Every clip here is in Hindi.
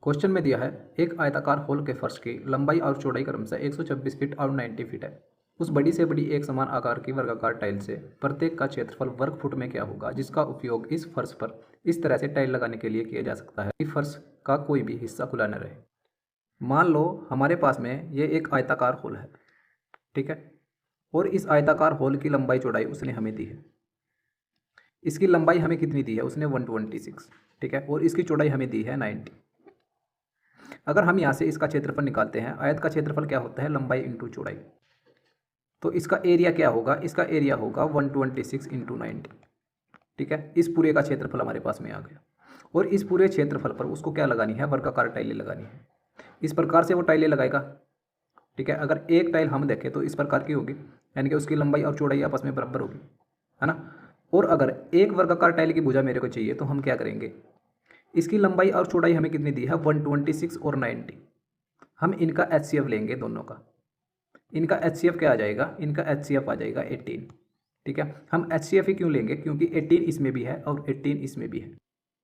क्वेश्चन में दिया है एक आयताकार होल के फर्श की लंबाई और चौड़ाई क्रमशः 126 फीट और 90 फीट है। उस बड़ी से बड़ी एक समान आकार की वर्गाकार टाइल से प्रत्येक का क्षेत्रफल वर्ग फुट में क्या होगा, जिसका उपयोग इस फर्श पर इस तरह से टाइल लगाने के लिए किया जा सकता है कि फर्श का कोई भी हिस्सा खुला न रहे। मान लो हमारे पास में ये एक आयताकार होल है, ठीक है, और इस आयताकार होल की लंबाई चौड़ाई उसने हमें दी है। इसकी लंबाई हमें कितनी दी है, उसने 126, ठीक है, और इसकी चौड़ाई हमें दी है 90। अगर हम यहाँ से इसका क्षेत्रफल निकालते हैं, आयत का क्षेत्रफल क्या होता है, लंबाई इंटू चौड़ाई, तो इसका एरिया क्या होगा, इसका एरिया होगा 126 इंटू 90, ठीक है। इस पूरे का क्षेत्रफल हमारे पास में आ गया और इस पूरे क्षेत्रफल पर उसको क्या लगानी है, वर्गाकार टाइलें लगानी है। इस प्रकार से वो टाइलें लगाएगा, ठीक है। अगर एक टाइल हम देखें तो इस प्रकार की होगी, यानी कि उसकी लंबाई और चौड़ाई आपस में बराबर होगी, है ना। और अगर एक वर्गाकार टाइल की भुजा मेरे को चाहिए तो हम क्या करेंगे, इसकी लंबाई और चौड़ाई हमें कितनी दी है, 126 और 90। हम इनका HCF लेंगे दोनों का। इनका HCF क्या आ जाएगा, इनका HCF आ जाएगा 18, ठीक है। हम HCF ही क्यों लेंगे, क्योंकि 18 इसमें भी है और 18 इसमें भी है।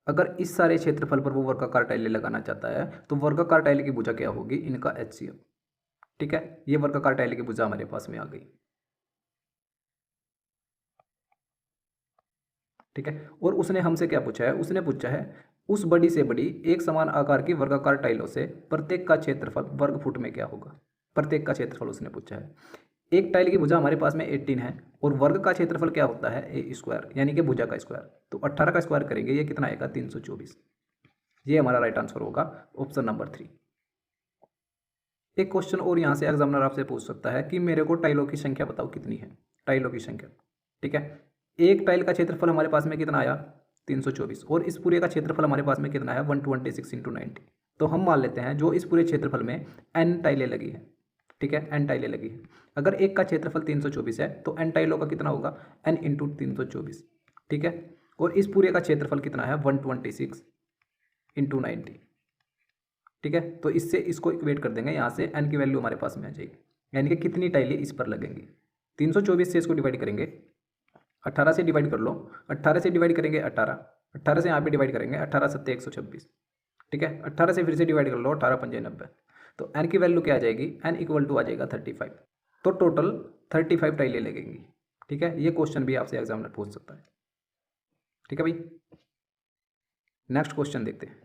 अगर इस सारे क्षेत्रफल पर वो वर्गाकार टाइलें लगाना चाहता है तो वर्गाकार टाइल की भुजा क्या होगी, इनका HCF, ठीक है। ये वर्गाकार टाइल की भुजा हमारे पास में आ गई, ठीक है। और उसने हमसे क्या पूछा है, उसने पूछा है उस बड़ी से बड़ी एक समान आकार की वर्गाकार टाइलों से प्रत्येक का क्षेत्रफल वर्ग फुट में क्या होगा। प्रत्येक का क्षेत्रफल उसने पूछा है। एक टाइल की भुजा हमारे पास में 18 है और वर्ग का क्षेत्रफल क्या होता है, ए स्क्वायर, यानी कि भुजा का स्क्वायर। तो 18 का स्क्वायर करेंगे, ये कितना आएगा, 324। ये हमारा राइट आंसर होगा, ऑप्शन नंबर 3। एक क्वेश्चन और यहाँ से एग्जामिनर आपसे पूछ सकता है कि मेरे को टाइलों की संख्या बताओ कितनी है, टाइलों की संख्या, ठीक है। एक टाइल का क्षेत्रफल हमारे पास में कितना आया, 324, और इस पूरे का क्षेत्रफल हमारे पास में कितना है, 126 इंटू 90। तो हम मान लेते हैं जो इस पूरे क्षेत्रफल में n टाइलें लगी है, ठीक है, n टाइलें लगी है। अगर एक का क्षेत्रफल 324 है तो n टाइलों का कितना होगा, n इंटू 324, ठीक है। और इस पूरे का क्षेत्रफल कितना है, 126 इंटू 90, ठीक है। तो इससे इसको इक्वेट कर देंगे, यहाँ से n की वैल्यू हमारे पास में आ जाएगी, यानी कि कितनी टाइलें इस पर लगेंगी। 324 से इसको डिवाइड करेंगे, 18 से डिवाइड कर लो, 18 से डिवाइड करेंगे 18, 18 से यहाँ पे डिवाइड करेंगे, 18 सत्ते 126, ठीक है। 18 से फिर से डिवाइड कर लो, 18 पंजे 90। तो n की वैल्यू क्या आ जाएगी, n इक्वल टू आ जाएगा 35। तो टोटल 35 टाइलें लगेंगी, ठीक है। ये क्वेश्चन भी आपसे एग्जामिनर पूछ सकता है, ठीक है भाई। नेक्स्ट क्वेश्चन देखते हैं।